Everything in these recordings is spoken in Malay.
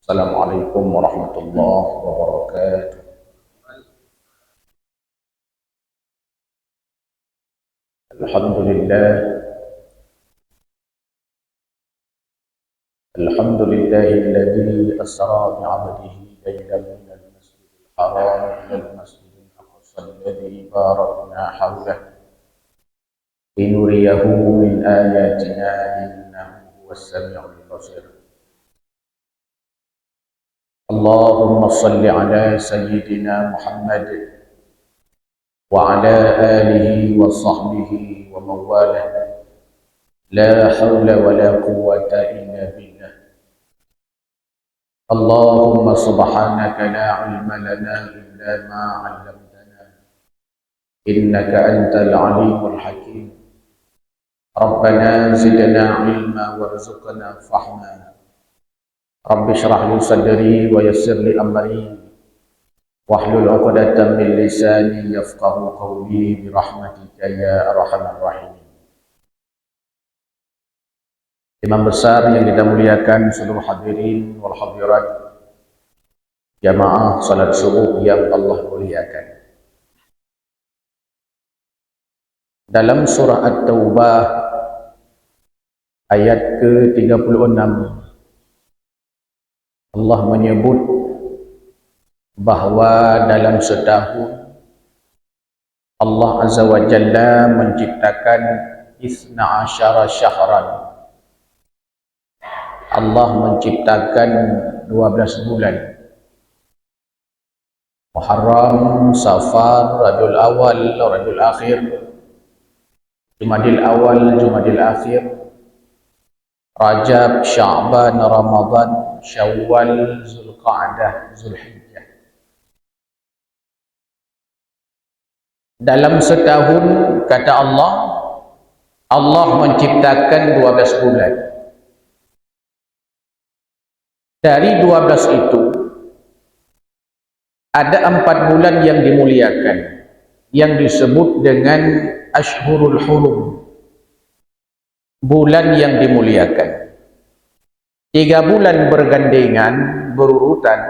Assalamualaikum warahmatullahi wabarakatuh. Alhamdulillah, alhamdulillahilladzi asra bi'abdihi laylan minal masjidil haram ilal masjidil aqsa alladzi barakna hawlahu linuriyahu min ayatina innahu huwas sami'ul basir. Allahumma salli ala sayyidina Muhammad wa ala alihi wa sahbihi wa mawalah. La hawla wa la quwwata illa billah. Allahumma subhanaka la ilma lana illa ma 'allamtana innaka antal alimul hakim. Rabbana zidna ilma warzuqna fahma. Rabbi shrah li sadri wa yassir li amri wahlul 'uqdatam min lisani yafqahu qawli bi rahmatika ya arhamar rahimin. Imam besar yang kita muliakan, seluruh hadirin wal hadirat, jamaah salat subuh yang Allah muliakan. Dalam surah At-Taubah ayat ke-36, Allah menyebut bahawa dalam setahun Allah Azza wa Jalla menciptakan 12 syahran. Allah menciptakan 12 bulan. Muharram, Safar, Rabiul Awal, Rabiul Akhir, Jumadil Awal, Jumadil Akhir, Rajab, Sya'ban, Ramadan, Syawal, Zulqa'dah, Zulhijjah. Dalam setahun, kata Allah, Allah menciptakan 12 bulan. Dari 12 itu, ada 4 bulan yang dimuliakan, yang disebut dengan Ashhurul Hurum, bulan yang dimuliakan. 3 bulan bergandengan, berurutan,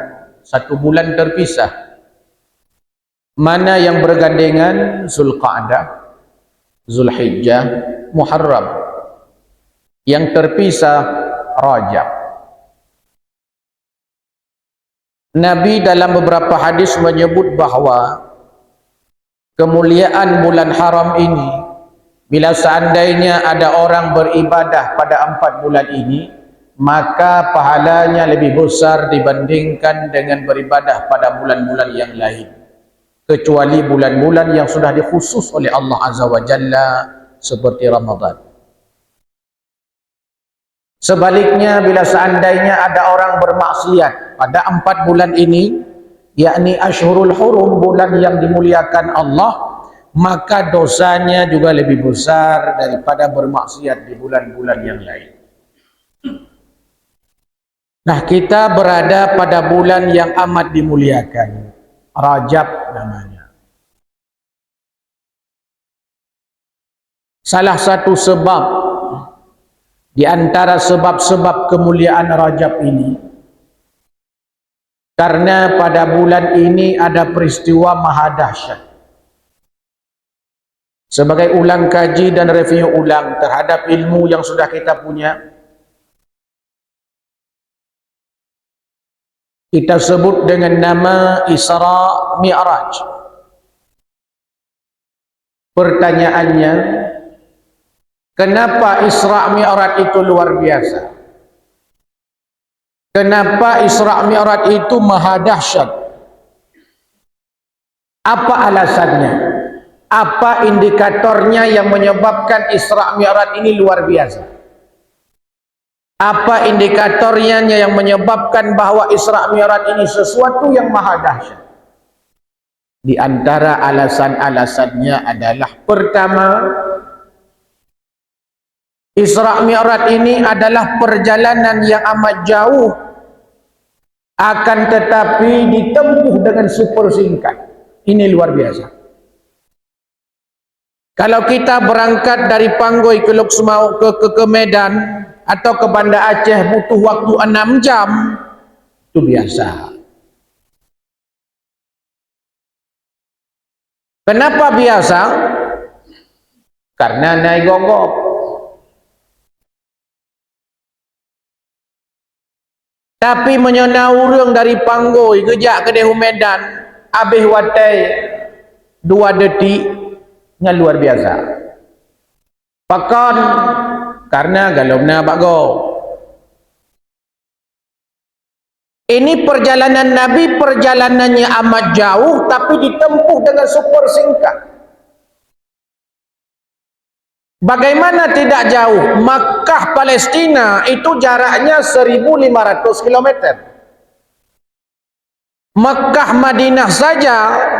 1 bulan terpisah. Mana yang bergandengan? Zulqa'dah, Zulhijjah, Muharram. Yang terpisah Rajab. Nabi dalam beberapa hadis menyebut bahawa kemuliaan bulan haram ini, bila seandainya ada orang beribadah pada 4 bulan ini, maka pahalanya lebih besar dibandingkan dengan beribadah pada bulan-bulan yang lain, kecuali bulan-bulan yang sudah dikhusus oleh Allah Azza wa Jalla seperti Ramadan. Sebaliknya, bila seandainya ada orang bermaksiat pada 4 bulan ini, yakni Ashhurul Hurum, bulan yang dimuliakan Allah, maka dosanya juga lebih besar daripada bermaksiat di bulan-bulan yang lain. Nah, kita berada pada bulan yang amat dimuliakan, Rajab namanya. Salah satu sebab di antara sebab-sebab kemuliaan Rajab ini, karena pada bulan ini ada peristiwa maha dahsyat. Sebagai ulang kaji dan review ulang terhadap ilmu yang sudah kita punya, kita sebut dengan nama Isra Mi'raj. Pertanyaannya, kenapa Isra Mi'raj itu luar biasa? Kenapa Isra Mi'raj itu maha dahsyat? Apa alasannya? Apa indikatornya yang menyebabkan Isra Mi'raj ini luar biasa? Apa indikatornya yang menyebabkan bahwa Isra Mi'raj ini sesuatu yang maha dahsyat? Di antara alasan-alasannya adalah, pertama, Isra Mi'raj ini adalah perjalanan yang amat jauh, akan tetapi ditempuh dengan super singkat. Ini luar biasa. Kalau kita berangkat dari Panggoi ke Medan atau ke Banda Aceh butuh waktu 6 jam, Itu biasa. Kenapa biasa? Karena naik gogok. Tapi menyena urang dari Panggoi kejak ke Dehu Medan, habis watai 2 detik yang luar biasa. Pakon karena galumna bago. Ini perjalanan Nabi, perjalanannya amat jauh tapi ditempuh dengan super singkat. Bagaimana tidak jauh? Makkah Palestina itu jaraknya 1.500 km. Makkah Madinah saja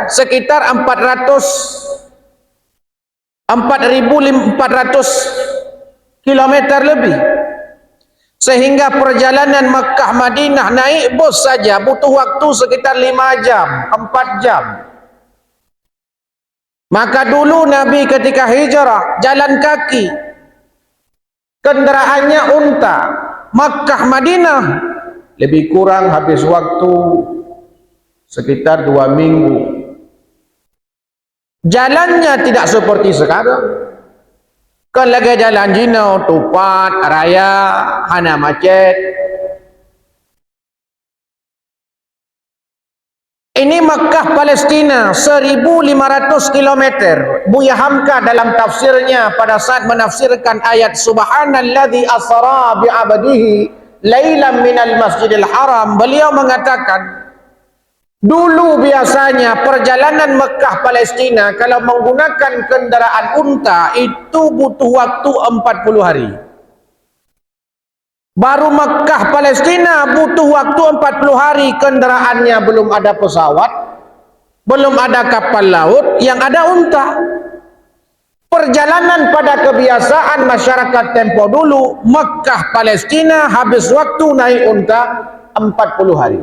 sekitar 4.400 km lebih. Sehingga perjalanan Makkah Madinah naik bus saja butuh waktu sekitar 5 jam, 4 jam. Maka dulu Nabi ketika hijrah jalan kaki, kendaraannya unta. Makkah Madinah lebih kurang habis waktu sekitar 2 minggu. Jalannya tidak seperti sekarang. Kan lagi jalan Jino, Tupat, Raya, Hana Macet. Ini Makkah Palestina 1.500 km. Buya Hamka dalam tafsirnya pada saat menafsirkan ayat Subhanalladzi asra bi'abdihi lailan minal masjidil haram, beliau mengatakan dulu biasanya perjalanan Mekah Palestina kalau menggunakan kendaraan unta itu butuh waktu 40 hari. Baru Mekah Palestina butuh waktu 40 hari, kendaraannya belum ada pesawat, belum ada kapal laut, yang ada unta. Perjalanan pada kebiasaan masyarakat tempo dulu, Mekah Palestina habis waktu naik unta 40 hari.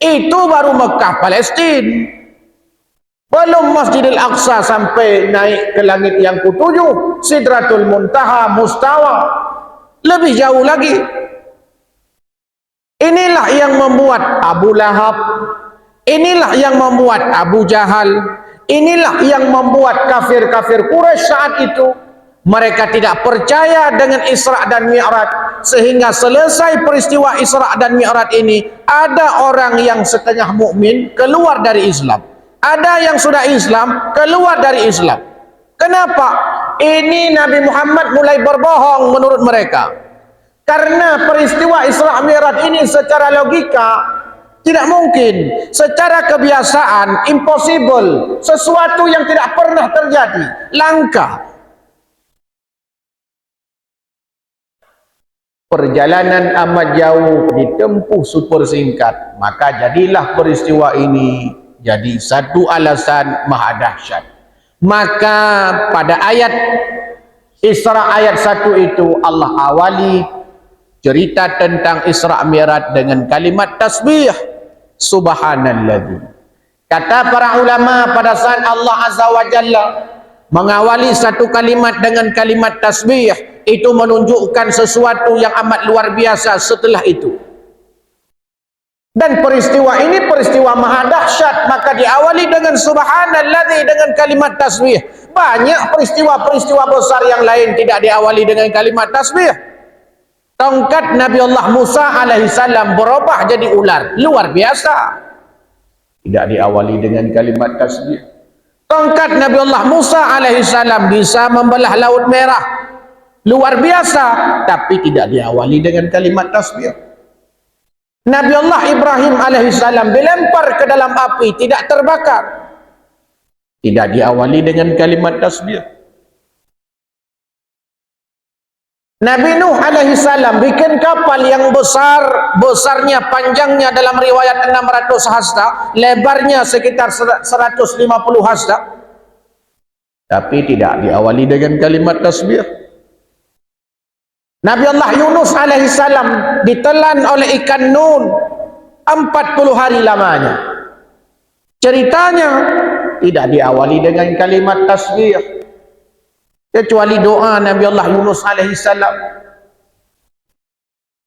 Itu baru Mekah Palestina. Belum Masjidil Aqsa sampai naik ke langit yang ketujuh, Sidratul Muntaha, Mustawa. Lebih jauh lagi. Inilah yang membuat Abu Lahab, inilah yang membuat Abu Jahal, inilah yang membuat kafir-kafir Quraisy saat itu. Mereka tidak percaya dengan Isra dan Mi'raj, sehingga selesai peristiwa Isra dan Mi'raj ini ada orang yang setengah mukmin keluar dari Islam, ada yang sudah Islam keluar dari Islam. Kenapa? Ini Nabi Muhammad mulai berbohong menurut mereka. Karena peristiwa Isra Mi'raj ini secara logika tidak mungkin, secara kebiasaan impossible, sesuatu yang tidak pernah terjadi, langka. Perjalanan amat jauh ditempuh super singkat, maka jadilah peristiwa ini jadi satu alasan maha dahsyat. Maka pada ayat Isra ayat 1 itu Allah awali cerita tentang Isra Mi'raj dengan kalimat tasbih, subhanalladzi. Kata para ulama pada saat Allah Azza wa Jalla mengawali satu kalimat dengan kalimat tasbih, itu menunjukkan sesuatu yang amat luar biasa setelah itu. Dan peristiwa ini peristiwa maha dahsyat, maka diawali dengan subhanalladzi dengan kalimat tasbih. Banyak peristiwa-peristiwa besar yang lain tidak diawali dengan kalimat tasbih. Tongkat Nabi Allah Musa alaihissalam berubah jadi ular, luar biasa, tidak diawali dengan kalimat tasbih. Tongkat Nabi Allah Musa alaihissalam bisa membelah Laut Merah, luar biasa, tapi tidak diawali dengan kalimat tasbih. Nabi Allah Ibrahim alaihissalam dilempar ke dalam api, tidak terbakar, tidak diawali dengan kalimat tasbih. Nabi Nuh alaihissalam bikin kapal yang besar, besarnya panjangnya dalam riwayat 600 hasta, lebarnya sekitar 150 hasta, tapi tidak diawali dengan kalimat tasbih. Nabi Allah Yunus alaihissalam ditelan oleh ikan nun 40 hari lamanya. Ceritanya tidak diawali dengan kalimat tasbih, kecuali doa Nabi Allah Yunus alaihissalam.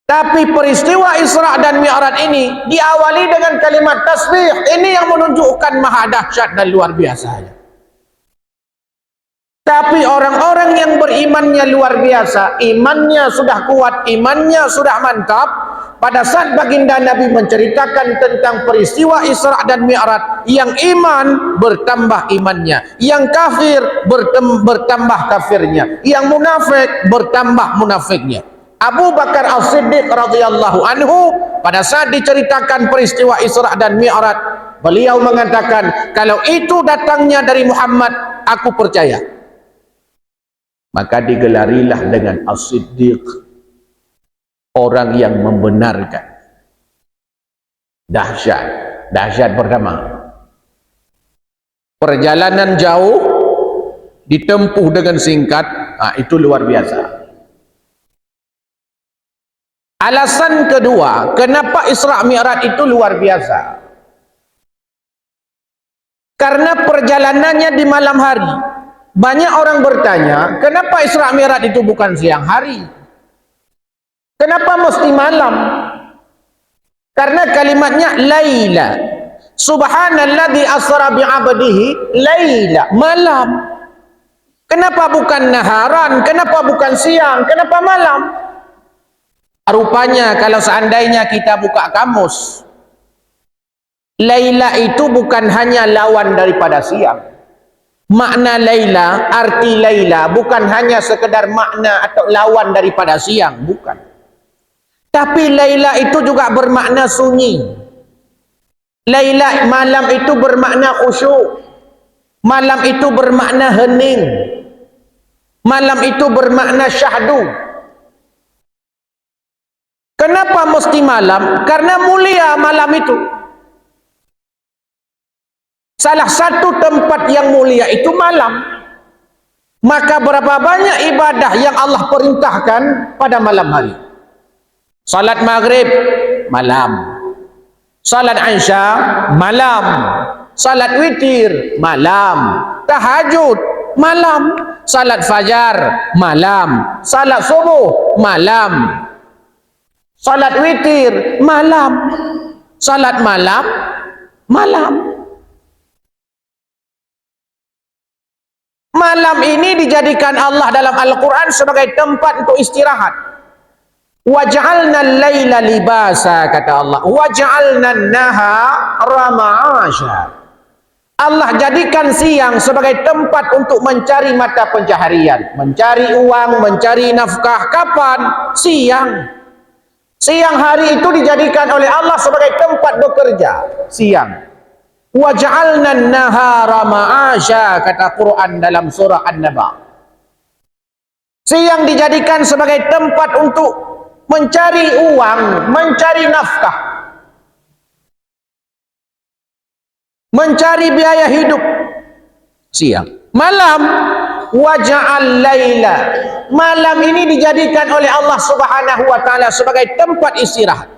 Tapi peristiwa Isra dan Mi'raj ini diawali dengan kalimat tasbih. Ini yang menunjukkan maha dahsyat dan luar biasanya. Tapi orang-orang yang berimannya luar biasa, imannya sudah kuat, imannya sudah mantap, pada saat baginda Nabi menceritakan tentang peristiwa Isra dan Mi'raj, yang iman bertambah imannya, yang kafir bertambah kafirnya, yang munafik bertambah munafiknya. Abu Bakar As-Siddiq radhiyallahu anhu pada saat diceritakan peristiwa Isra dan Mi'raj, beliau mengatakan, kalau itu datangnya dari Muhammad, aku percaya. Maka digelarilah dengan As-Siddiq, orang yang membenarkan. Dahsyat pertama. Perjalanan jauh ditempuh dengan singkat, itu luar biasa. Alasan kedua, kenapa Isra Mi'raj itu luar biasa? Karena perjalanannya di malam hari. Banyak orang bertanya, kenapa Isra Mi'raj itu bukan siang hari? Kenapa mesti malam? Karena kalimatnya laila. Subhanalladzi asra bi'abdihi laila, malam. Kenapa bukan naharan? Kenapa bukan siang? Kenapa malam? Rupanya kalau seandainya kita buka kamus, laila itu bukan hanya lawan daripada siang. Makna Laila, arti Laila bukan hanya sekedar makna atau lawan daripada siang, bukan. Tapi Laila itu juga bermakna sunyi. Laila, malam itu bermakna khusyuk. Malam itu bermakna hening. Malam itu bermakna syahdu. Kenapa mesti malam? Karena mulia malam itu. Salah satu tempat yang mulia itu malam. Maka berapa banyak ibadah yang Allah perintahkan pada malam hari. Salat maghrib malam, salat isya malam, salat witir malam, tahajud malam, salat fajar malam, salat subuh malam, salat witir malam, salat malam malam. Malam ini dijadikan Allah dalam Al-Quran sebagai tempat untuk istirahat. Waj'alna al-laila libasa, kata Allah. Waj'alna an-nahara ma'asha. Allah jadikan siang sebagai tempat untuk mencari mata pencaharian, mencari uang, mencari nafkah. Kapan? Siang. Siang hari itu dijadikan oleh Allah sebagai tempat bekerja. Siang. Waj'alna an-nahara ma'asha, kata Quran dalam surah An-Naba. Siang dijadikan sebagai tempat untuk mencari uang, mencari nafkah, mencari biaya hidup. Siang. Malam, waja'al laila. Malam ini dijadikan oleh Allah Subhanahu wa taala sebagai tempat istirahat.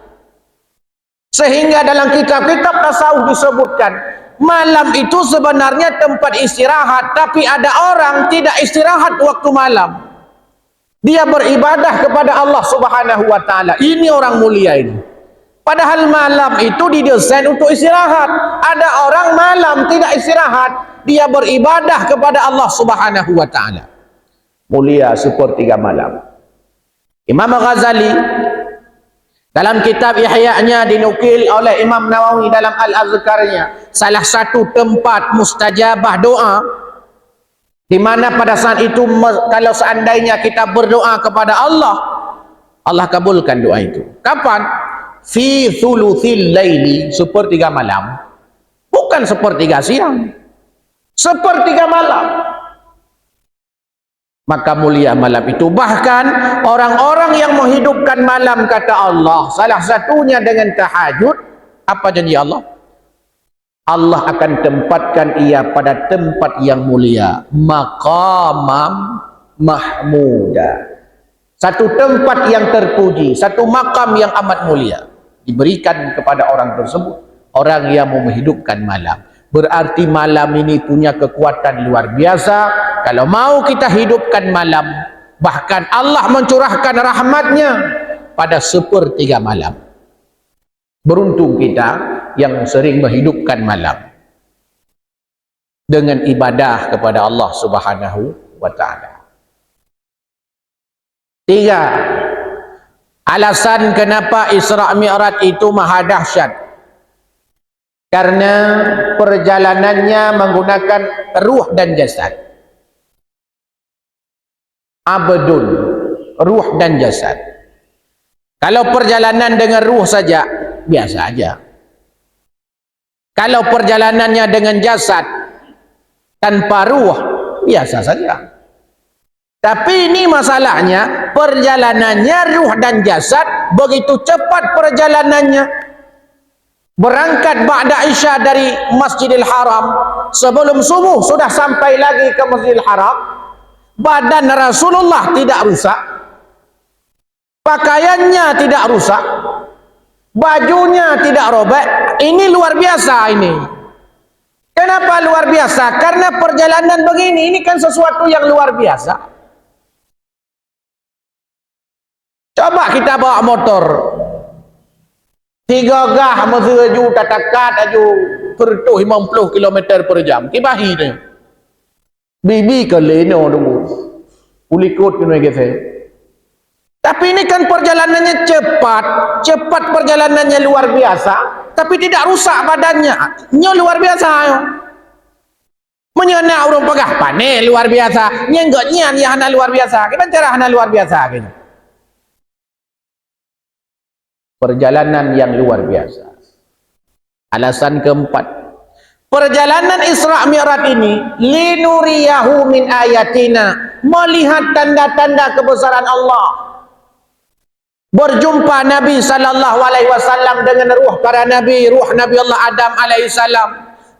Sehingga dalam kitab-kitab tasawuf disebutkan, malam itu sebenarnya tempat istirahat, tapi ada orang tidak istirahat waktu malam. Dia beribadah kepada Allah Subhanahu wa taala. Ini orang mulia ini. Padahal malam itu didesain untuk istirahat. Ada orang malam tidak istirahat, dia beribadah kepada Allah Subhanahu wa taala. Mulia sepertiga malam. Imam Ghazali dalam kitab Ihya-nya dinukil oleh Imam Nawawi dalam Al-Azkarnya, salah satu tempat mustajabah doa, di mana pada saat itu kalau seandainya kita berdoa kepada Allah, Allah kabulkan doa itu. Kapan? Fi thuluthil laili, sepertiga malam. Bukan sepertiga siang. Sepertiga malam. Maka mulia malam itu. Bahkan orang-orang yang menghidupkan malam, kata Allah, salah satunya dengan tahajud. Apa janji Allah? Allah akan tempatkan ia pada tempat yang mulia, maqamam mahmuda, satu tempat yang terpuji, satu makam yang amat mulia diberikan kepada orang tersebut, orang yang mau menghidupkan malam. Berarti malam ini punya kekuatan luar biasa. Kalau mau kita hidupkan malam, bahkan Allah mencurahkan rahmatnya, pada sepertiga malam. Beruntung kita yang sering menghidupkan malam dengan ibadah kepada Allah Subhanahu wa ta'ala. 3. Alasan kenapa Isra Mi'raj itu maha dahsyat, karena perjalanannya menggunakan ruh dan jasad. Abdun, ruh dan jasad. Kalau perjalanan dengan ruh saja, biasa aja. Kalau perjalanannya dengan jasad tanpa ruh, biasa saja. Tapi ini masalahnya, perjalanannya ruh dan jasad begitu cepat perjalanannya. Berangkat ba'da Isya dari Masjidil Haram, sebelum subuh sudah sampai lagi ke Masjidil Haram. Badan Rasulullah tidak rusak, pakaiannya tidak rusak, bajunya tidak robek. Ini luar biasa ini. Kenapa luar biasa? Karena perjalanan begini, ini kan sesuatu yang luar biasa. Coba kita bawa motor 3 gah menuju tatakat aju pertuh 50 km per jam. Kibahi ni. Bibi ke leno dulu. Ulikut kena gitu. Tapi ini kan perjalanannya cepat. Cepat perjalanannya luar biasa. Tapi tidak rusak badannya. Nya luar biasa. Menyena urung pegah pane luar biasa. Nyenggotnya ni hana luar biasa. Gimana cara hana luar biasa gitu? Perjalanan yang luar biasa. Alasan keempat, perjalanan Isra Mi'raj ini linuriyahu min ayatina, melihat tanda-tanda kebesaran Allah. Berjumpa Nabi sallallahu alaihi wasallam dengan ruh para nabi, ruh Nabi Allah Adam alaihi salam,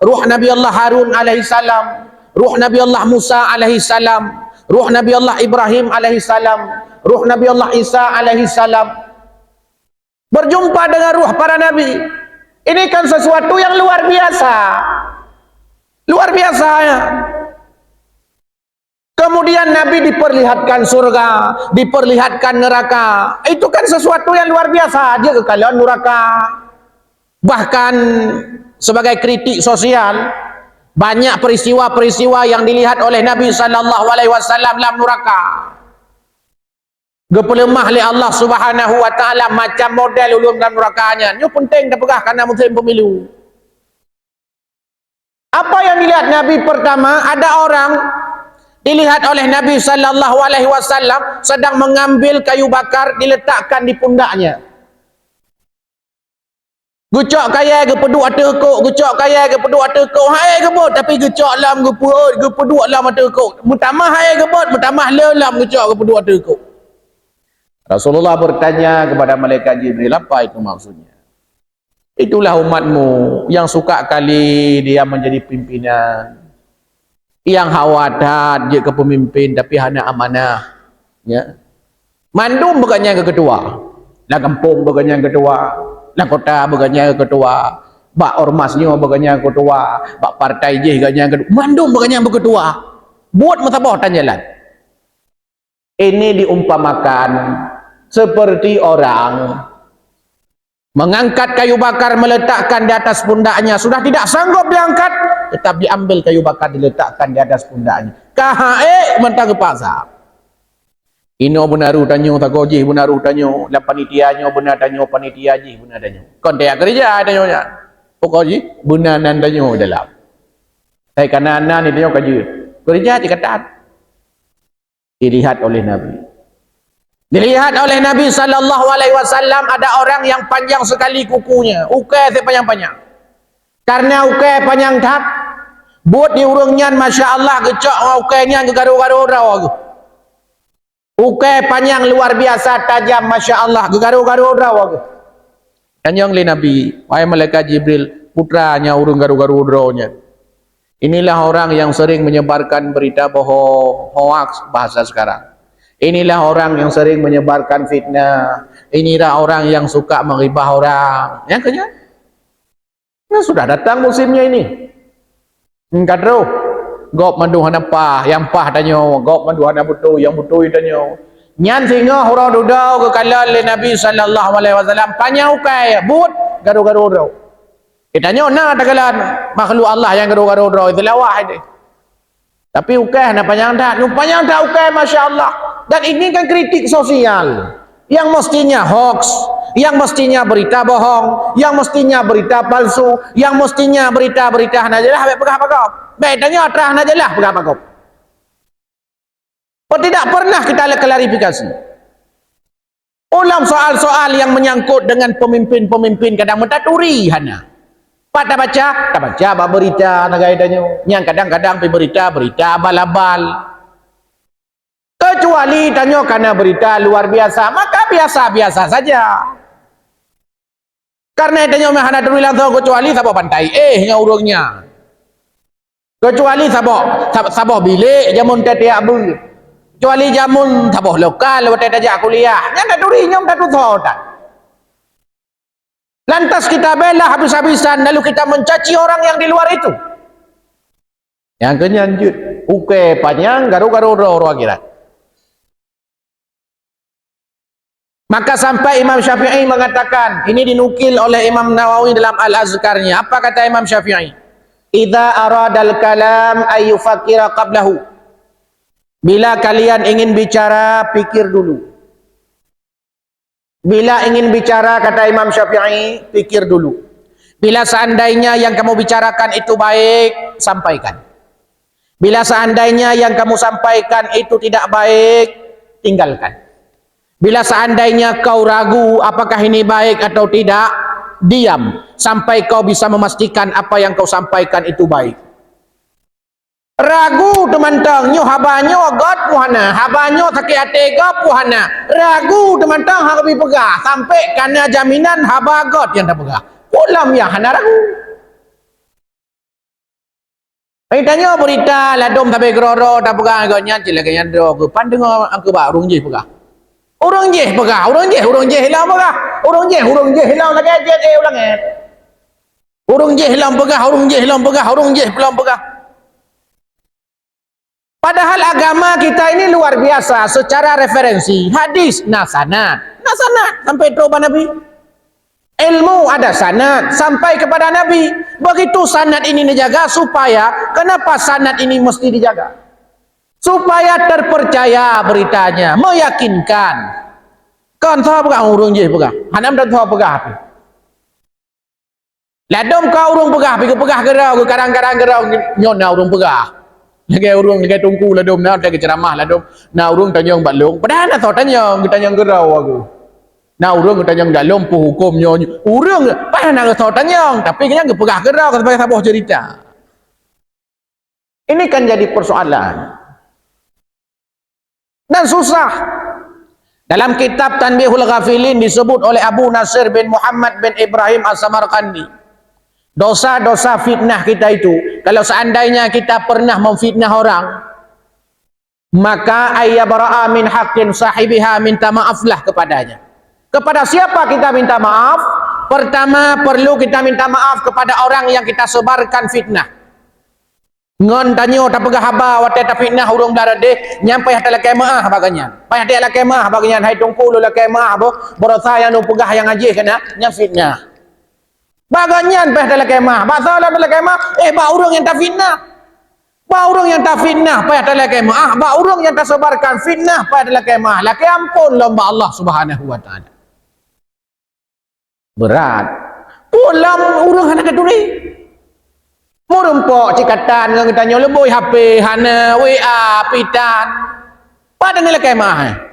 ruh Nabi Allah Harun alaihi salam, ruh Nabi Allah Musa alaihi salam, ruh Nabi Allah Ibrahim alaihi salam, ruh Nabi Allah Isa alaihi salam. Berjumpa dengan ruh para nabi. Ini kan sesuatu yang luar biasa. Luar biasa ya. Kemudian Nabi diperlihatkan surga, diperlihatkan neraka. Itu kan sesuatu yang luar biasa aja kalau neraka. Bahkan sebagai kritik sosial, banyak peristiwa-peristiwa yang dilihat oleh Nabi sallallahu alaihi wasallam dalam neraka. Gepelemah oleh Allah Subhanahu wa taala macam model ulum dalam nerakanya. Ini penting dah pegah karena musim pemilu. Apa yang dilihat Nabi pertama, ada orang dilihat oleh Nabi sallallahu alaihi wasallam sedang mengambil kayu bakar diletakkan di pundaknya. Gucok kaya ke peduk atekuk, gucok kaya ke peduk atekuk. Hai gebot tapi gucok lam geput, gepeduk lam atekuk. Mutamah hai gebot, mutamah lam gucok ke peduk atekuk. Rasulullah bertanya kepada malaikat Jibril, apa itu maksudnya? Itulah umatmu yang suka kali dia menjadi pimpinan, yang khawatir dia ke pemimpin tapi hanya amanah, ya. Mandum bukannya ke ketua, lah kampung bukannya ketua, lah kota bukannya ketua, bak ormasnya bukannya ketua, bak partai je bukannya ketua, mandum bukannya ketua. Buat musabah tanjalan. Ini diumpamakan seperti orang mengangkat kayu bakar meletakkan di atas pundaknya, sudah tidak sanggup diangkat tetap diambil kayu bakar diletakkan di atas pundaknya. Kahae mentang pasar. Ino benaru tanyo takoji benaru tanyo la panitianya benar tanyo panitia ji benar tanyo. Kontek kerja tanyonya. Pokoji benanan tanyo dalam. Saya kanan ni tanyo kaji. Kerja dikatakan dilihat oleh Nabi. Dilihat oleh Nabi sallallahu alaihi wasallam ada orang yang panjang sekali kukunya, ukai sepanjang-panjang. Karena ukai panjang tak, buat di urungnya masya-Allah gecok ukainya gegaru-garu raw. Ukai panjang luar biasa tajam masya-Allah gegaru-garu raw. Tanyang le Nabi, wahai malaikat Jibril, putranya urung garu-garu rawnya. Inilah orang yang sering menyebarkan berita bohong, hoax bahasa sekarang. Inilah orang yang sering menyebarkan fitnah. Inilah orang yang suka menghibah orang. Ya kan? Nah, sudah datang musimnya ini. Kadro, gop mandu hana pah, yang pah tanyo, gop mandu hana butuh, yang butuh tanyo. Nyan singa hurau dudau ke kala le Nabi sallallahu alaihi wasallam panyau kai but garu-garu dau. Kitanya na tagalan makhluk Allah yang garu-garu dau itu lawah ini. Tapi ukah na panjang tak, panjang tak ukah masya-Allah. Dan ini kan kritik sosial yang mestinya hoax, yang mestinya berita bohong, yang mestinya berita palsu, yang mestinya berita-berita najalah habis pegah pakau. Baik tanya terah najalah pegah pakau. Tidak pernah kita klarifikasi. Ulam soal-soal yang menyangkut dengan pemimpin-pemimpin kadang mentaturi hana. Pak tak baca berita nagaidanya. Yang kadang-kadang berita abal-abal. Kecuali tanya karena berita luar biasa, maka biasa-biasa saja. Karena tanya hana turi langsung kecuali sabah pantai nya urungnya. Kecuali sabah bilik jamun tetiak bul. Kecuali jamun tabuh lokal waktu tajak kuliah yang tak duri nyom tak tutup tak. Lantas kita bela habis-habisan lalu kita mencaci orang yang di luar itu. Yang kenyanjut uke panjang garu-garu roh akhirat. Maka sampai Imam Syafi'i mengatakan, ini dinukil oleh Imam Nawawi dalam Al-Azkarnya. Apa kata Imam Syafi'i? Idza aradal kalam ayyufakkira qablahu. Bila kalian ingin bicara, pikir dulu. Bila ingin bicara, kata Imam Syafi'i, pikir dulu. Bila seandainya yang kamu bicarakan itu baik, sampaikan. Bila seandainya yang kamu sampaikan itu tidak baik, tinggalkan. Bila seandainya kau ragu apakah ini baik atau tidak, diam sampai kau bisa memastikan apa yang kau sampaikan itu baik. Ragu teman-teman nyo habanyo god puhana, habanyo sakit hati god puhana. Ragu teman-teman hak bi pegah sampai karena jaminan haba god yang tak pegah. Ulam ya hana ragu. Tanya berita ladom tapi geroro tak pegah godnya cilakan do ke pandeng angke ba urung je pegah. Urung je pegah, urung je hilang pegah. Urung je hilang lagi je ulang eh. Urung je hilang pegah, urung je hilang pegah, urung je hilang pegah. Padahal agama kita ini luar biasa secara referensi. Hadis, sanad sampai teroba Nabi. Ilmu ada sanad sampai kepada Nabi. Begitu sanad ini dijaga supaya, kenapa sanad ini mesti dijaga? Supaya terpercaya beritanya, meyakinkan. Kan tahu pegah urung je pegah. Hanam dah tahu pegah api. Ladom kau urung pegah, pergi pegah gerau, ke karang-karang gerau nyona urung pegah. Lagi urung lagi tungku lah dom nak lagi ceramah lah dom. Na urung tanyang balong. Padahal nak tahu tanyang gerau aku. Na urung tanyang dalam pu hukumnya. Urung padahal nak tahu tanyang tapi kena pegah gerau sampai sabah cerita. Ini kan jadi persoalan. Dan susah. Dalam kitab Tanbihul Ghafilin disebut oleh Abu Nasir bin Muhammad bin Ibrahim As-Samarqandi. Dosa-dosa fitnah kita itu, kalau seandainya kita pernah memfitnah orang, maka ayyabara'a min haqqin sahibiha, minta maaflah kepadanya. Kepada siapa kita minta maaf? Pertama, perlu kita minta maaf kepada orang yang kita sebarkan fitnah. Ngon tanyo tak pegah haba wate ta fitnah urung darade nyampai hata la kemaah baganyan. Pai hata la kemaah baganyan hai tungku lu la kemaah bo borasa yang nu pegah yang ajih kana nya fitnah. Baganyan peh dalam kemah, basalah dalam kemah, ba urang yang tak fitnah. Ba urang yang tak fitnah peh dalam kemah, ba urang yang tak sebarkan fitnah peh dalam kemah. Laki ampun lomba Allah Subhanahu wa taala. Berat. Pulang urang hana kaduri. Murumpok cikatan ngang tanya leboi HP hana WA pitan. Pada dalam kemah.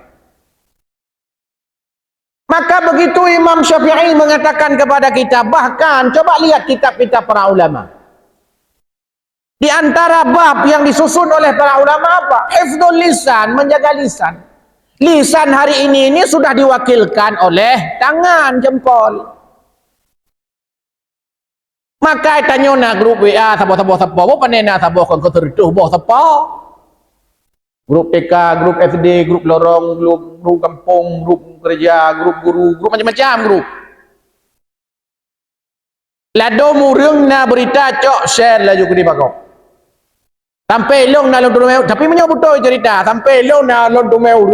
Maka begitu Imam Syafi'i mengatakan kepada kita, bahkan coba lihat kitab-kitab para ulama. Di antara bab yang disusun oleh para ulama apa? Hifdzul lisan, menjaga lisan. Lisan hari ini sudah diwakilkan oleh tangan, jempol. Maka tanya na grup WA sapa-sapa apa panena sapa kon ketertuh boh sapa. Grup TK, grup SD, grup lorong, grup kampung, grup kerja, grup guru, grup macam-macam grup. Lado murung na berita cok share laju ke di bakok. Sampai long na long dumeu, tapi menyebut cerita, sampai long na long dumeu.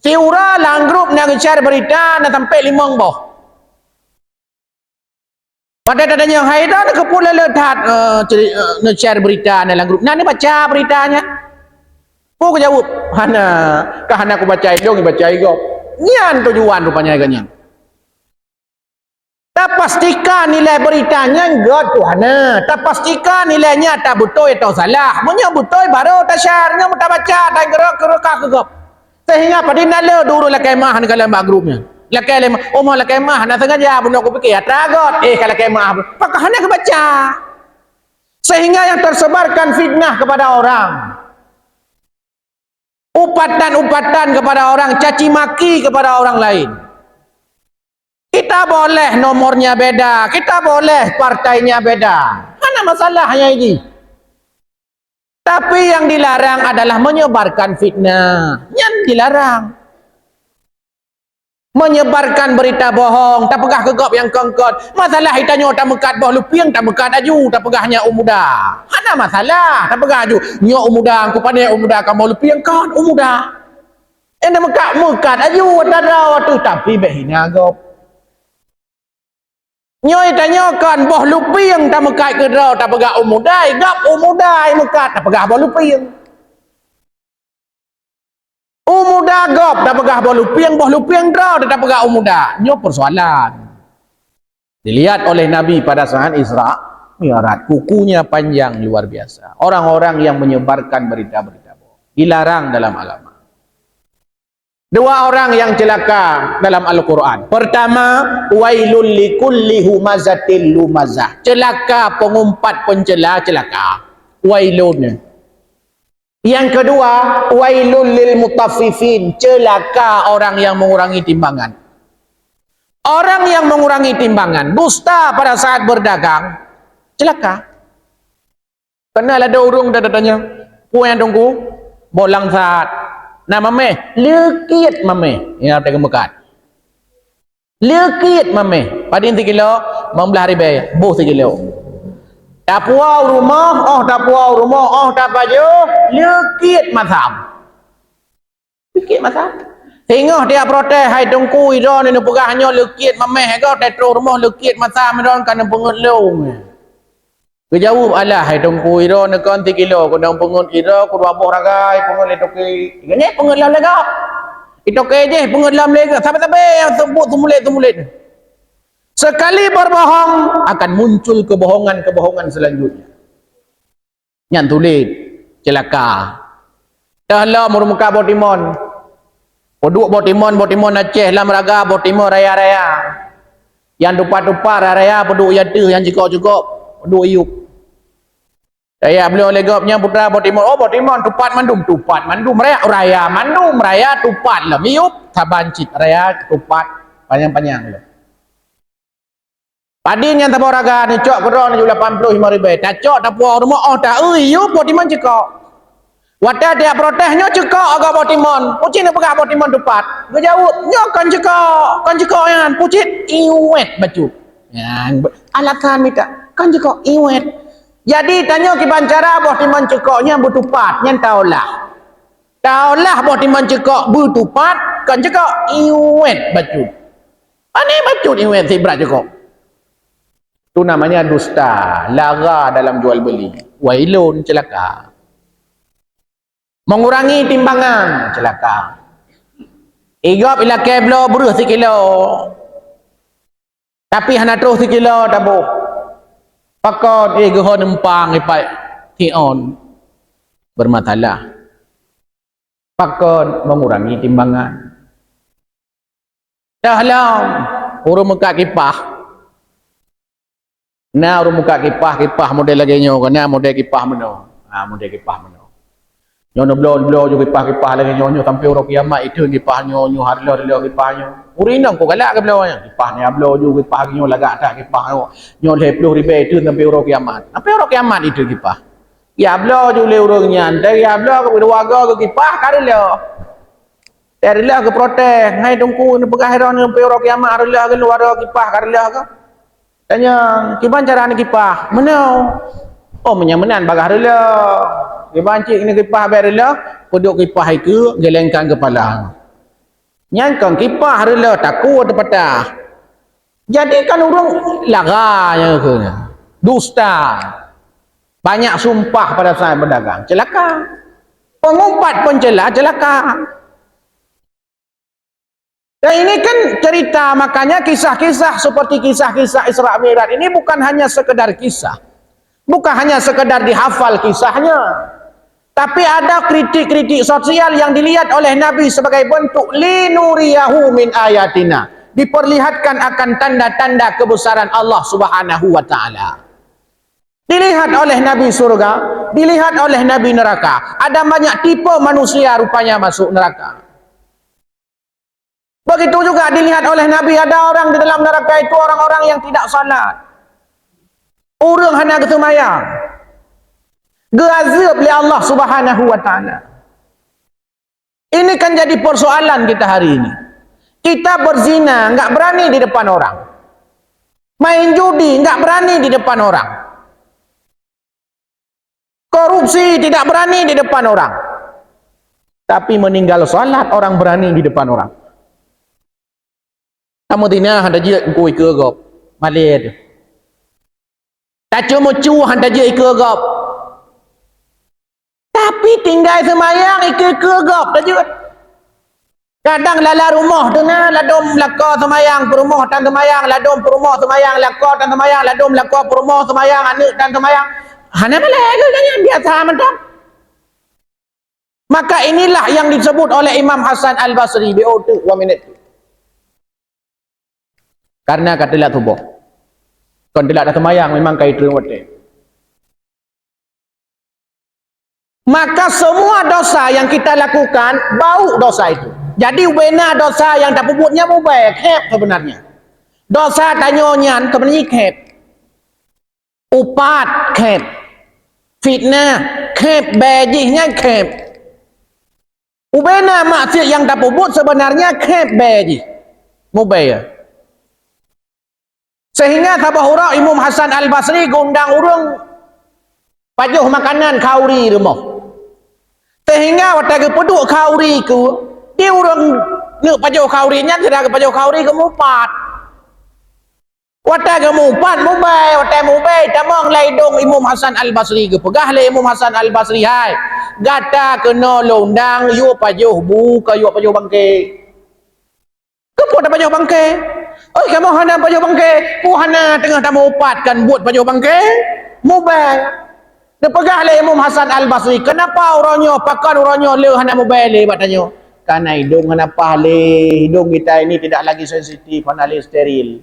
Tiura lang grup nak share berita nak sampai 5 boh. Pada dadanya Haida nak pula letak nak share berita dalam grup. Nak ni baca beritanya. Aku jawab, hana aku baca itu, baca itu. Nyan tujuan rupanya ganyan. Tak pastikan nilai beritanya enggak Tuhana. Tak pastikan nilainya tak betul atau salah. Punya betul baru tak share, nya tak baca, tak gerak. Sehingga pada nala dulu la kemah ni kalau mak grupnya. La kemah, umah la kemah nak sengaja benda aku fikir tragot. Kalau kemah, pakah nak baca. Sehingga yang tersebarkan fitnah kepada orang. Upatan-upatan kepada orang, caci maki kepada orang lain. Kita boleh nomornya beda, kita boleh partainya beda. Mana masalahnya ini? Tapi yang dilarang adalah menyebarkan fitnah. Yang dilarang. Menyebarkan berita bohong, tak pegah gegap yang kengkot. Masalah itanya tak mekat boh lupiang, tak mekat aju, tak pegahnya umuda. Mana masalah? Tak pegah aju. Nyo umuda, aku pandai umuda kamu lupiang kan umuda. Enda mekat aju, tak ada tu tapi behina gop. Nyo itanya kan boh lupiang tak mekat ke draw, tak pegah umudai, gap umudai mekat, tak pegah boh lupiang. Umuda gop dah pegah boh lupiang draw dah pegah umuda. Nyo persoalan. Dilihat oleh Nabi pada saat Isra Mi'raj, kukunya panjang luar biasa. Orang-orang yang menyebarkan berita-berita bohong dilarang dalam agama. Dua orang yang celaka dalam Al-Quran. Pertama, wailul likulli humazatil lumazah. Celaka pengumpat pencela celaka. Wailun. Yang kedua, wailul lil mutaffifin, celaka orang yang mengurangi timbangan. Orang yang mengurangi timbangan, dusta pada saat berdagang, celaka. Kenal ada urung dah datanya, puan tunggu, bolang saat. Nama meh, lekit mame, yang ada kemekat. Lekit mame, pada 3 kilo, membelah ribai, buh 3 kilo. Tak puau rumah, tak puau rumah, tak baju, lekit masam. Lekit masam. Tengok dia protes, hai tungku idon ni pegahnya lekit mameh kau tetro rumah lekit masam idon kan pengut long. Kejawab alah hai tungku idon kan 3 kilo kau nang pengut idon kau abah ragai pengut le toke. Gini pengut lam lega. Itu ke je pengut lam lega. Sampai-sampai yang sebut tumulit. Sekali berbohong akan muncul kebohongan-kebohongan selanjutnya. Yang tulis celaka. Dah lah muka botimon. Poduk botimon Aceh lam raga botimon raya-raya. Yang dupa-dupa raya poduk yatu yang jikok-jikok poduk iuk. Saya beliau legopnya putra botimon. Oh botimon tupat mandum raya mandum raya tupat lah miup tabancit raya tupat panjang-panjang lah. Padin yang tapu raga ni cok kerong ni 85 ribu. Tak cok tak puas rumah tak yu botimon cekok. Wadah dia protesnya cekok agak botimon. Pucit nak pegah botimon tepat. Dia jawab, "Nyo kan cekok yang pucit iwet baju." Yang alasan minta kan cekok iwet. Jadi tanya ki bancara botimon cekoknya bertupat, yang taulah. Taulah botimon cekok bertupat, kan cekok iwet baju. Ane baju iwet si berat cekok. Itu namanya dusta, lara dalam jual beli. Wailun, celaka. Mengurangi timbangan, celaka. Igap ila keblo beruh 1 kilo. Tapi hana terus 1 kilo tabuh. Pakot gehon empang ipai hion bermasalah. Pakot mengurangi timbangan. Dahlah urung muka kipah. Nah urung muka kipah model lagi nyo kena model kipah meno. Model kipah meno. Nyo blow jo kipah lagi nyo sampai urang kiamat itu kipah nyo harlo kipah nyo. Urinang ko galak ke blow nya. Kipah ni blow jo kipah nyo lagak tak kipah nyo 20 ribu itu sampai urang kiamat. Sampai urang kiamat itu kipah. Ya blow jo le urang nya. Ya blow ke warga ke kipah karelo. Karelo ke protes ngai tungku ni pegah heron sampai urang kiamat karelo ke luar kipah karelo ke. Tanya, kiban cara ni kipah? Mana? Oh, menyamanan bagah rela. Kiban cik ni kipah bayar rela, peduk kipah itu gelengkan kepala. Nyangkang kipah rela takut patah. Jadi kan orang laranya ke dusta. Banyak sumpah pada saat berdagang, celaka. Pengumpat pun celaka. Dan ini kan cerita, makanya kisah-kisah seperti kisah-kisah Isra Mi'raj ini bukan hanya sekedar kisah. Bukan hanya sekedar dihafal kisahnya. Tapi ada kritik-kritik sosial yang dilihat oleh Nabi sebagai bentuk linuriyahu min ayatina. Diperlihatkan akan tanda-tanda kebesaran Allah Subhanahu wa taala. Dilihat oleh Nabi surga, dilihat oleh Nabi neraka. Ada banyak tipe manusia rupanya masuk neraka. Begitu juga dilihat oleh Nabi, ada orang di dalam neraka itu orang-orang yang tidak salat. Orang hanya kesemayang. Geazab oleh Allah Subhanahu wa taala. Ini kan jadi persoalan kita hari ini. Kita berzina enggak berani di depan orang. Main judi enggak berani di depan orang. Korupsi tidak berani di depan orang. Tapi meninggal salat orang berani di depan orang. Kamu tina handa je ku ke gop maled. Tak cuma cu handa je ke gop. Tapi tinggal semayang ke gop dah je. Kadang lala rumah tu na ladom laka semayang perumah dan semayang ladom perumah semayang laka dan semayang ladom laka perumah semayang anak dan semayang. Hana boleh ke tanya biasa macam. Maka inilah yang disebut oleh Imam Hasan Al-Basri di otu 1 minit. Karena katilah tubuh. Kon tidak ada semayang memang kait terwate. Maka semua dosa yang kita lakukan bau dosa itu. Jadi benar dosa yang tak puputnya mubah khep sebenarnya. Dosa tanyonya sebenarnya khep. Upat khep. Fitnah khep, bejihnya khep. Ubena maksiat yang tak puput sebenarnya khep bejih. Mubah. Sehingga tabahura Imam Hasan Al-Basri gundang urung pajuh makanan kauri rumah. Sehingga waktu peduk kauri ku, dia urung nuk pajuh kaurinya tidak ke pajuh kauri ke mupat. Waktu ke mupat mubai, waktu mubai tamang laidong Imam Hasan Al-Basri ke pegah le Imam Hasan Al-Basri hai. Gata kena londang yu pajuh bu ka yu pajuh bangke. Kepo dah pajuh bangke. Oh, kamu hana pajuh bangke, ku hana tengah tamu upat kan buat pajuh bangke, mubal. Dia pegah le Imam Hasan Al-Basri. Kenapa orangnya pakan orangnya le hana mubal le batanya? Karena hidung hana pahle, hidung kita ini tidak lagi sensitif, hana le steril.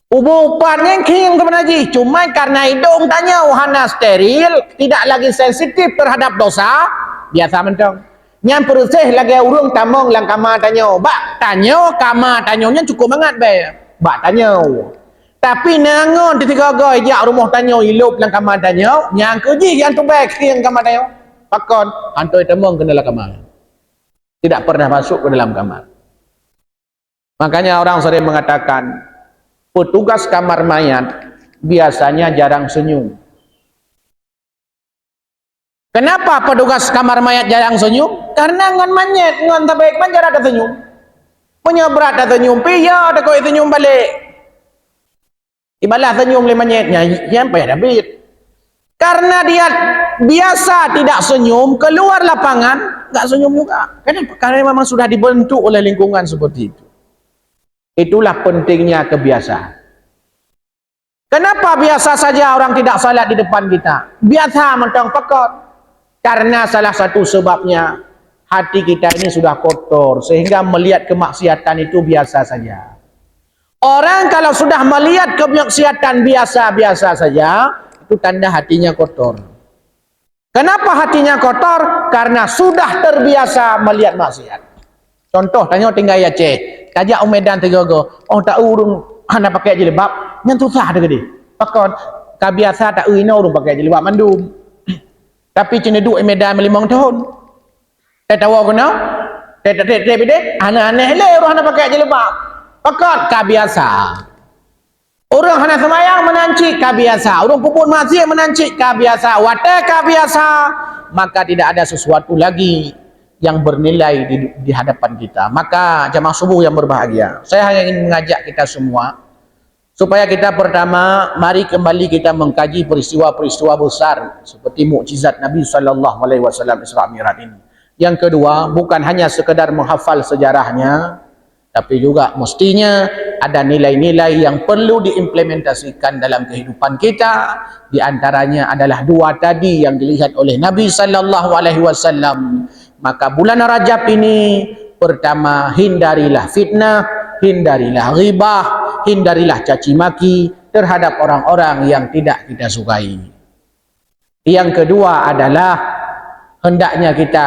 Ubu upatnya king kepada haji, cuma karena hidung tanya hana steril, tidak lagi sensitif terhadap dosa, biasa mentong. Yang perusih lagi urung tamong lang kama tanya, bak tanya kama tanyonya cukup banget be, bak tanya. Tapi nangon tiga gay jak rumah tanya hilup lang kama tanya, yang keji yang tu baik yang kama tanya, pakon antoi tamong kena lang kama, tidak pernah masuk ke dalam kamar. Makanya orang sering mengatakan petugas kamar mayat biasanya jarang senyum. Kenapa petugas kamar mayat jarang senyum? Karena ngan manyet, ngan tabaik manjar ada senyum. Punya berat ada senyum, piya ada kau senyum balik. Ibalah senyum le manyetnya, sampai ada bit. Karena dia biasa tidak senyum, keluar lapangan, enggak senyum juga. Karena memang sudah dibentuk oleh lingkungan seperti itu. Itulah pentingnya kebiasaan. Kenapa biasa saja orang tidak salat di depan kita? Biasa mentang pekot. Karena salah satu sebabnya hati kita ini sudah kotor sehingga melihat kemaksiatan itu biasa saja. Orang kalau sudah melihat kemaksiatan biasa-biasa saja, itu tanda hatinya kotor. Kenapa hatinya kotor? Karena sudah terbiasa melihat maksiat. Contoh tanya tinggal ya ceh, kajak umedan tegogo, oh tak urung hana pakai jilbab, yang susah ada gede. Pakon kabiasa tak urino urung pakai jilbab mandum. Tapi cina duk medan 5 tahun. Tak tahu kena. Tak bide. Aneh-aneh le orang hana pakai jilbab. Pakon kabiasa. Orang hana semayang menancik kabiasa. Orang puput maksiat menancik kabiasa. Wate kabiasa. Maka tidak ada sesuatu lagi yang bernilai di hadapan kita. Maka jamaah subuh yang berbahagia, saya hanya ingin mengajak kita semua supaya kita pertama, mari kembali kita mengkaji peristiwa-peristiwa besar seperti mukjizat Nabi sallallahu alaihi wasallam Isra Mi'raj ini. Yang kedua, bukan hanya sekedar menghafal sejarahnya, tapi juga mestinya ada nilai-nilai yang perlu diimplementasikan dalam kehidupan kita. Di antaranya adalah dua tadi yang dilihat oleh Nabi sallallahu alaihi wasallam. Maka bulan Rajab ini, pertama, hindarilah fitnah, hindarilah ghibah, hindarilah caci maki terhadap orang-orang yang tidak kita sukai. Yang kedua adalah hendaknya kita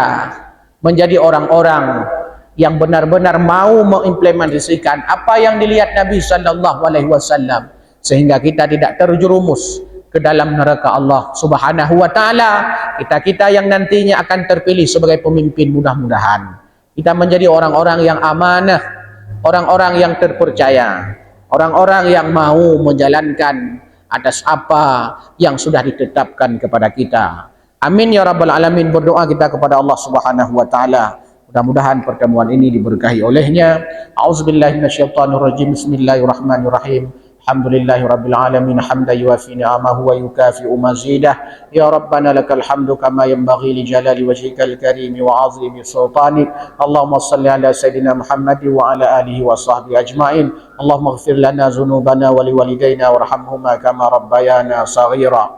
menjadi orang-orang yang benar-benar mau mengimplementasikan apa yang dilihat Nabi sallallahu alaihi wasallam, sehingga kita tidak terjerumus ke dalam neraka Allah Subhanahu wa taala. Kita yang nantinya akan terpilih sebagai pemimpin, mudah-mudahan kita menjadi orang-orang yang amanah, orang-orang yang terpercaya, orang-orang yang mau menjalankan atas apa yang sudah ditetapkan kepada kita. Amin ya rabbal alamin. Berdoa kita kepada Allah Subhanahu wa taala, mudah-mudahan pertemuan ini diberkahi olehnya. A'udzubillahi minasyaitonirrajim. Bismillahirrahmanirrahim. Alhamdulillahi rabbil alamin hamdan yuwafi ni'amahu wa yukafi'u mazidah. Ya Rabbana lakal hamdu kama yanbaghi li jalali wajhikal karim wa 'azimi sultanik. Allahumma shalli ala sayidina Muhammad wa ala alihi wa sahbihi ajma'in. Allahumma ighfir lana dhunubana wa liwalidayna warhamhuma kama rabbayana shaghira.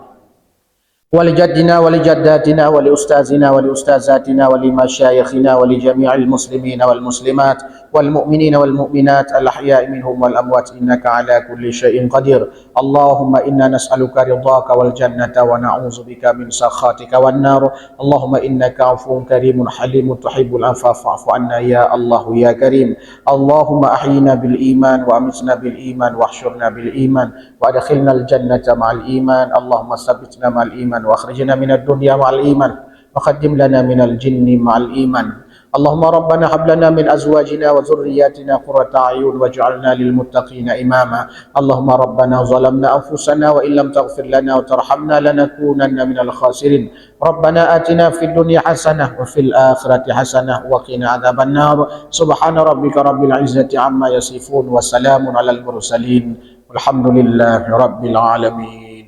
ولجدنا ولجداتنا ولأستاذنا ولأستاذاتنا ولمشايخنا ولجميع المسلمين والمسلمات والمؤمنين والمؤمنات الأحياء منهم والأموات إنك على كل شيء قدير. اللهم إنا نسألك رضاك والجنة ونعوذ بك من سخطك والنار. اللهم إنك عفو كريم حليم تحب العفو فاعف عنا يا الله يا كريم. اللهم أحينا بالإيمان وأمتنا بالإيمان واحشرنا بالإيمان وأدخلنا الجنة مع الإيمان. اللهم ثبتنا مع الإيمان واخرجنا من الدنيا مع الإيمان وقدم لنا من الجن مع الإيمان. اللهم ربنا هب لنا من أزواجنا وذرياتنا قرة أعين واجعلنا للمتقين إماما. اللهم ربنا ظلمنا أنفسنا وإن لم تغفر لنا وترحمنا لنكونن من الخاسرين. ربنا آتنا في الدنيا حسنة وفي الآخرة حسنة وقنا عذاب النار. سبحان ربك رب العزة عما يصفون وسلام على المرسلين والحمد لله رب العالمين.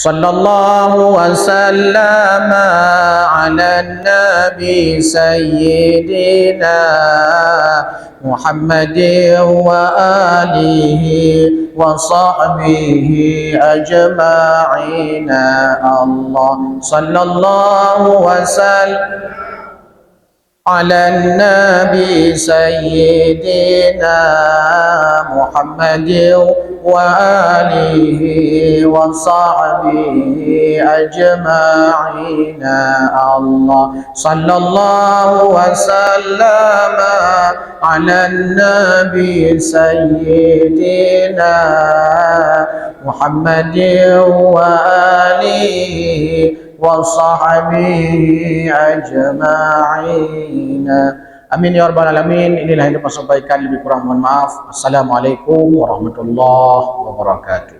صلى الله وسلم على النبي سيدنا محمد وآله وصحبه أجمعين. الله صلى الله وسلم على النبي سيدنا محمد وآله وصحبه أجمعين. الله صلى الله وسلم على النبي سيدنا محمد وآله وصحبه أجمعين. Amin ya rabbal alamin. Inilah yang dapat sampaikan, lebih kurang mohon maaf. Assalamualaikum warahmatullahi wabarakatuh.